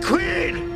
Queen!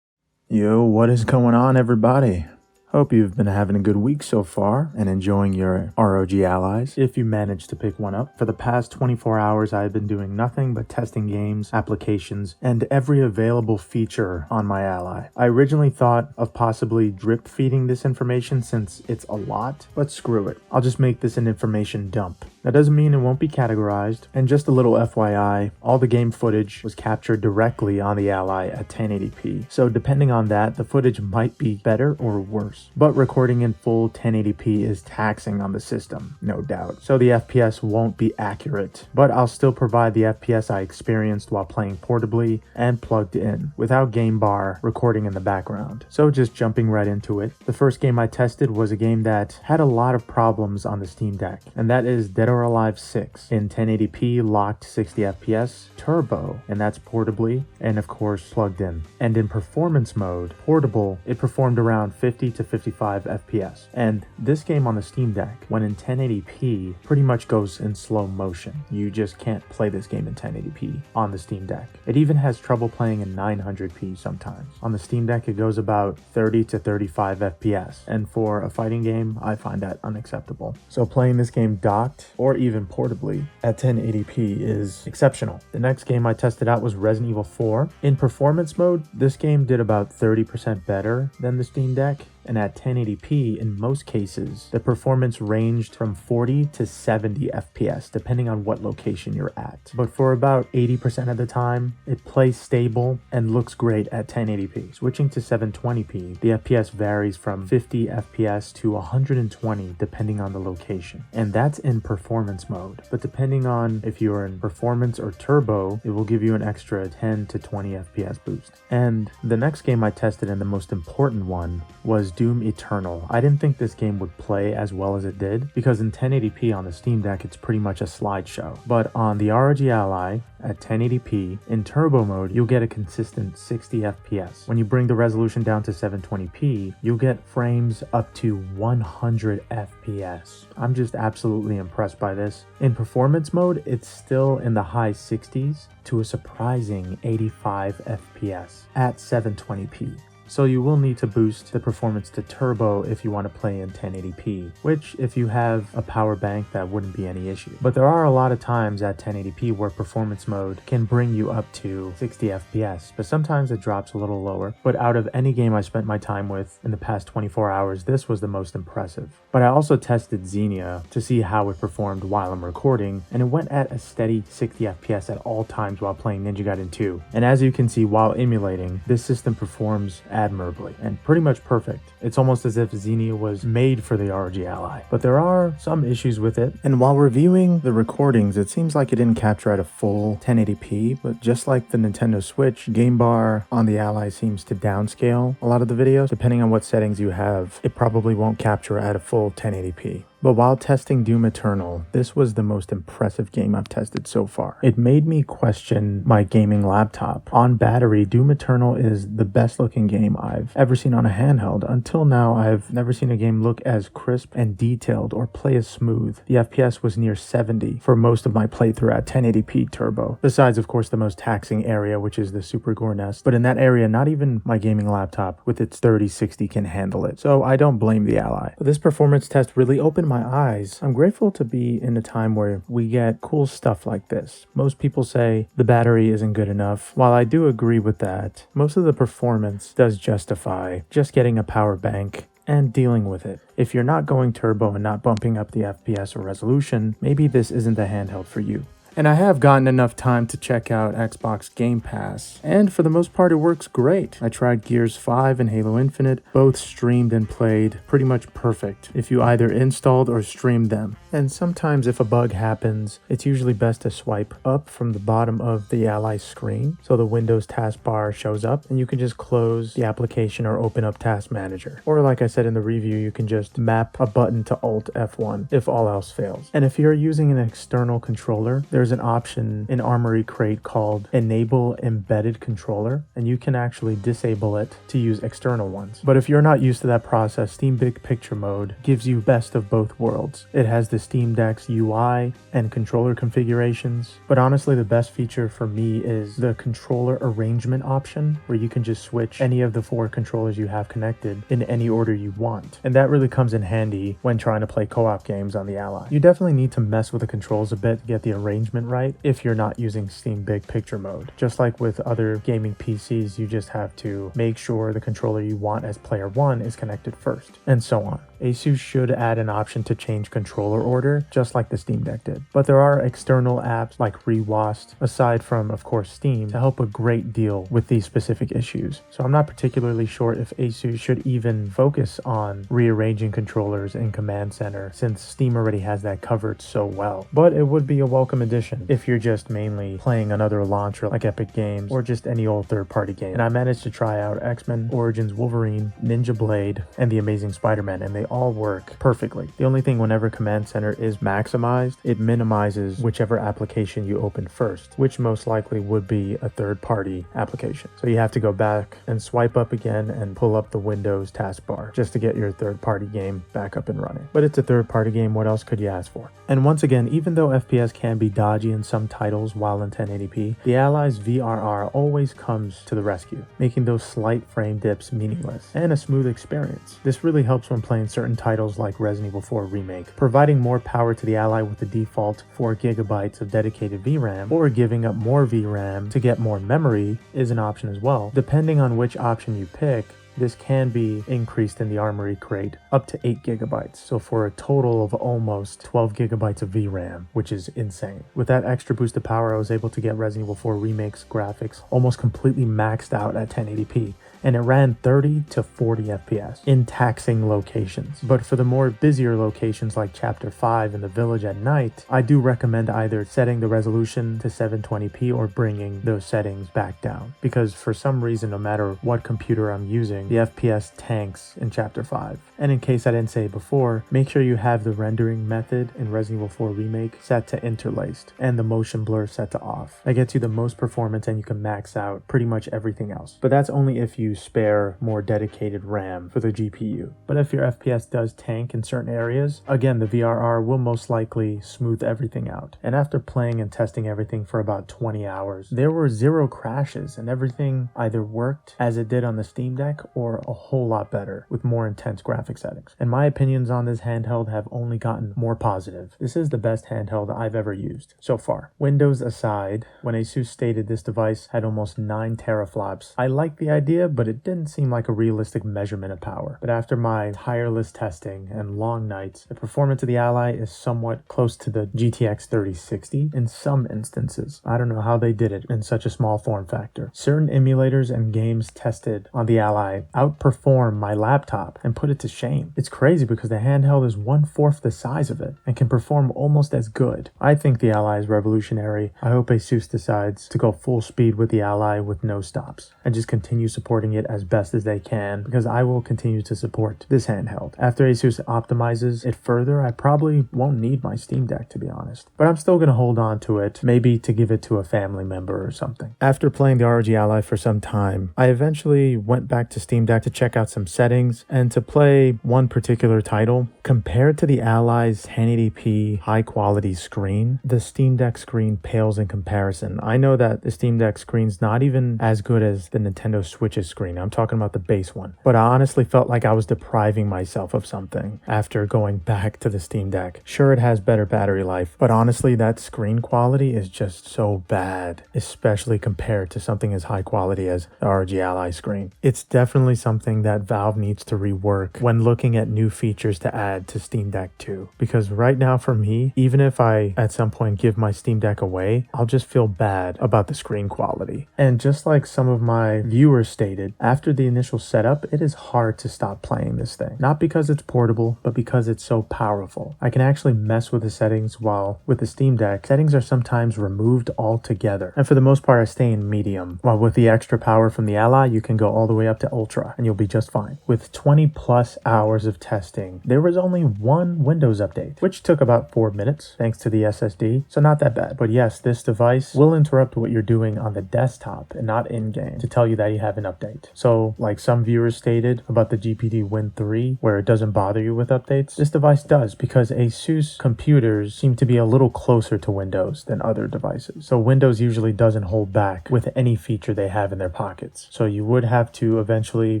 Yo, what is going on, everybody? Hope you've been having a good week so far and enjoying your ROG allies, if you managed to pick one up. For the past 24 hours, I've been doing nothing but testing games, applications, and every available feature on my ally. I originally thought of possibly drip feeding this information since it's a lot, but screw it. I'll just make this an information dump. That doesn't mean it won't be categorized, and just a little FYI, all the game footage was captured directly on the ally at 1080p, so depending on that, the footage might be better or worse. But recording in full 1080p is taxing on the system, no doubt, so the FPS won't be accurate, but I'll still provide the FPS I experienced while playing portably and plugged in, without game bar recording in the background. So just jumping right into it, the first game I tested was a game that had a lot of problems on the Steam Deck, and that is Dead or Alive 6 in 1080p locked 60 FPS turbo, and that's portably and of course plugged in. And in performance mode, portable, it performed around 50 to 55 FPS. And this game on the Steam Deck, when in 1080p, pretty much goes in slow motion. You just can't play this game in 1080p on the Steam Deck. It even has trouble playing in 900p sometimes. On the Steam Deck, it goes about 30 to 35 FPS, and for a fighting game, I find that unacceptable. So playing this game docked or even portably at 1080p is exceptional. The next game I tested out was Resident Evil 4. In performance mode, this game did about 30% better than the Steam Deck, and at 1080p, in most cases, the performance ranged from 40 to 70 FPS, depending on what location you're at. But for about 80% of the time, it plays stable and looks great at 1080p. Switching to 720p, the FPS varies from 50 FPS to 120, depending on the location. And that's in performance mode. But depending on if you're in performance or turbo, it will give you an extra 10 to 20 FPS boost. And the next game I tested, and the most important one, was Doom Eternal. I didn't think this game would play as well as it did, because in 1080p on the Steam Deck, it's pretty much a slideshow. But on the ROG Ally at 1080p, in turbo mode, you'll get a consistent 60 FPS. When you bring the resolution down to 720p, you'll get frames up to 100 FPS. I'm just absolutely impressed by this. In performance mode, it's still in the high 60s to a surprising 85 FPS at 720p. So you will need to boost the performance to turbo if you want to play in 1080p, which if you have a power bank, that wouldn't be any issue. But there are a lot of times at 1080p where performance mode can bring you up to 60 FPS, but sometimes it drops a little lower. But out of any game I spent my time with in the past 24 hours, this was the most impressive. But I also tested Xenia to see how it performed while I'm recording, and it went at a steady 60 FPS at all times while playing Ninja Gaiden 2. And as you can see, while emulating, this system performs admirably and pretty much perfect. It's almost as if Xenia was made for the ROG Ally, but there are some issues with it. And while reviewing the recordings, it seems like it didn't capture at a full 1080p, but just like the Nintendo Switch, game bar on the Ally seems to downscale a lot of the videos. Depending on what settings you have, it probably won't capture at a full 1080p. But while testing Doom Eternal, this was the most impressive game I've tested so far. It made me question my gaming laptop. On battery, Doom Eternal is the best looking game I've ever seen on a handheld. Until now, I've never seen a game look as crisp and detailed or play as smooth. The FPS was near 70 for most of my playthrough at 1080p turbo. Besides, of course, the most taxing area, which is the Super Gore Nest. But in that area, not even my gaming laptop with its 3060 can handle it. So I don't blame the Ally. But this performance test really opened my eyes. I'm grateful to be in a time where we get cool stuff like this. Most people say the battery isn't good enough. While I do agree with that, most of the performance does justify just getting a power bank and dealing with it. If you're not going turbo and not bumping up the FPS or resolution, maybe this isn't the handheld for you. And I have gotten enough time to check out Xbox Game Pass, and for the most part it works great. I tried Gears 5 and Halo Infinite, both streamed and played pretty much perfect if you either installed or streamed them. And sometimes if a bug happens, it's usually best to swipe up from the bottom of the Ally screen so the Windows taskbar shows up and you can just close the application or open up Task Manager. Or like I said in the review, you can just map a button to Alt F1 if all else fails. And if you're using an external controller, there's there's an option in Armory Crate called Enable Embedded Controller, and you can actually disable it to use external ones. But if you're not used to that process, Steam Big Picture Mode gives you best of both worlds. It has the Steam Deck's UI and controller configurations, but honestly the best feature for me is the controller arrangement option, where you can just switch any of the 4 controllers you have connected in any order you want. And that really comes in handy when trying to play co-op games on the Ally. You definitely need to mess with the controls a bit to get the arrangement right if you're not using Steam Big Picture Mode. Just like with other gaming PCs, you just have to make sure the controller you want as player 1 is connected first, and so on. Asus should add an option to change controller order, just like the Steam Deck did. But there are external apps like Rewast, aside from, of course, Steam, to help a great deal with these specific issues. So I'm not particularly sure if Asus should even focus on rearranging controllers in Command Center, since Steam already has that covered so well. But it would be a welcome addition if you're just mainly playing another launcher like Epic Games or just any old third-party game. And I managed to try out X-Men, Origins Wolverine, Ninja Blade, and The Amazing Spider-Man, and they all work perfectly. The only thing, whenever Command Center is maximized, it minimizes whichever application you open first, which most likely would be a third-party application. So you have to go back and swipe up again and pull up the Windows taskbar just to get your third-party game back up and running. But it's a third-party game, what else could you ask for? And once again, even though FPS can be dodgy in some titles while in 1080p, the Ally's VRR always comes to the rescue, making those slight frame dips meaningless and a smooth experience. This really helps when playing certain titles like Resident Evil 4 Remake. Providing more power to the Ally with the default 4GB of dedicated VRAM, or giving up more VRAM to get more memory, is an option as well. Depending on which option you pick, this can be increased in the Armory Crate up to 8GB, so for a total of almost 12GB of VRAM, which is insane. With that extra boost of power, I was able to get Resident Evil 4 Remake's graphics almost completely maxed out at 1080p, and it ran 30 to 40 FPS in taxing locations. But for the more busier locations like Chapter 5 in the village at night, I do recommend either setting the resolution to 720p or bringing those settings back down, because for some reason, no matter what computer I'm using, the FPS tanks in Chapter 5. And in case I didn't say it before, make sure you have the rendering method in Resident Evil 4 Remake set to interlaced and the motion blur set to off. That gets you the most performance and you can max out pretty much everything else. But that's only if you spare more dedicated RAM for the GPU. But if your FPS does tank in certain areas, again, the VRR will most likely smooth everything out. And after playing and testing everything for about 20 hours, there were 0 crashes and everything either worked as it did on the Steam Deck or a whole lot better with more intense graphic settings. And my opinions on this handheld have only gotten more positive. This is the best handheld I've ever used so far. Windows aside, when Asus stated this device had almost 9 teraflops, I liked the idea, but it didn't seem like a realistic measurement of power. But after my tireless testing and long nights, the performance of the Ally is somewhat close to the GTX 3060 in some instances. I don't know how they did it in such a small form factor. Certain emulators and games tested on the Ally outperform my laptop and put it to shame. It's crazy because the handheld is 1/4 the size of it and can perform almost as good. I think the Ally is revolutionary. I hope Asus decides to go full speed with the Ally with no stops and just continue supporting it as best as they can, because I will continue to support this handheld. After Asus optimizes it further, I probably won't need my Steam Deck, to be honest. But I'm still going to hold on to it, maybe to give it to a family member or something. After playing the ROG Ally for some time, I eventually went back to Steam Deck to check out some settings and to play one particular title. Compared to the Ally's 1080p high quality screen, the Steam Deck screen pales in comparison. I know that the Steam Deck screen's not even as good as the Nintendo Switch's screen. I'm talking about the base one. But I honestly felt like I was depriving myself of something after going back to the Steam Deck. Sure, it has better battery life, but honestly, that screen quality is just so bad, especially compared to something as high quality as the ROG Ally screen. It's definitely something that Valve needs to rework when looking at new features to add to Steam Deck 2. Because right now for me, even if I at some point give my Steam Deck away, I'll just feel bad about the screen quality. And just like some of my viewers stated, period. After the initial setup, it is hard to stop playing this thing. Not because it's portable, but because it's so powerful. I can actually mess with the settings, while with the Steam Deck, settings are sometimes removed altogether. And for the most part, I stay in medium. While with the extra power from the Ally, you can go all the way up to ultra, and you'll be just fine. With 20 plus hours of testing, there was only one Windows update, which took about 4 minutes, thanks to the SSD, so not that bad. But yes, this device will interrupt what you're doing on the desktop and not in-game to tell you that you have an update. So, like some viewers stated about the GPD Win 3, where it doesn't bother you with updates, this device does, because Asus computers seem to be a little closer to Windows than other devices. So Windows usually doesn't hold back with any feature they have in their pockets. So you would have to eventually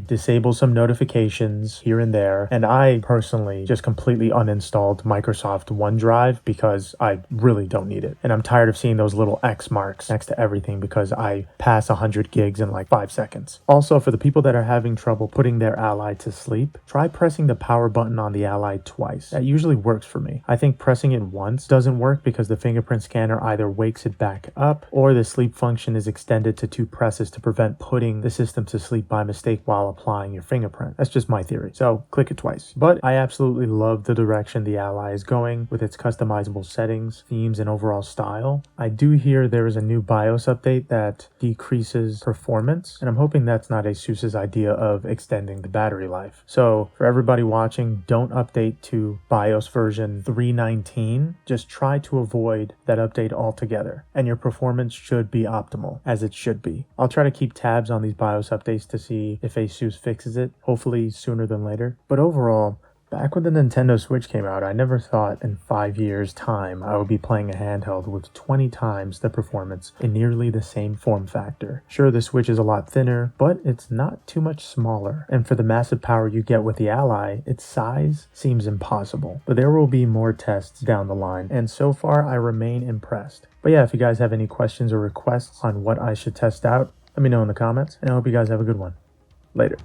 disable some notifications here and there. And I personally just completely uninstalled Microsoft OneDrive because I really don't need it. And I'm tired of seeing those little X marks next to everything because I pass 100 gigs in like 5 seconds. Also, for the people that are having trouble putting their Ally to sleep, try pressing the power button on the Ally twice. That usually works for me. I think pressing it once doesn't work because the fingerprint scanner either wakes it back up or the sleep function is extended to 2 presses to prevent putting the system to sleep by mistake while applying your fingerprint. That's just my theory. So click it twice. But I absolutely love the direction the Ally is going with its customizable settings, themes, and overall style. I do hear there is a new BIOS update that decreases performance, and I'm hoping that's not Asus's idea of extending the battery life. So for everybody watching, don't update to BIOS version 3.19. Just try to avoid that update altogether, and your performance should be optimal, as it should be. I'll try to keep tabs on these BIOS updates to see if Asus fixes it, hopefully sooner than later. But overall, back when the Nintendo Switch came out, I never thought in 5 years' time I would be playing a handheld with 20 times the performance in nearly the same form factor. Sure, the Switch is a lot thinner, but it's not too much smaller. And for the massive power you get with the Ally, its size seems impossible. But there will be more tests down the line, and so far I remain impressed. But yeah, if you guys have any questions or requests on what I should test out, let me know in the comments, and I hope you guys have a good one. Later.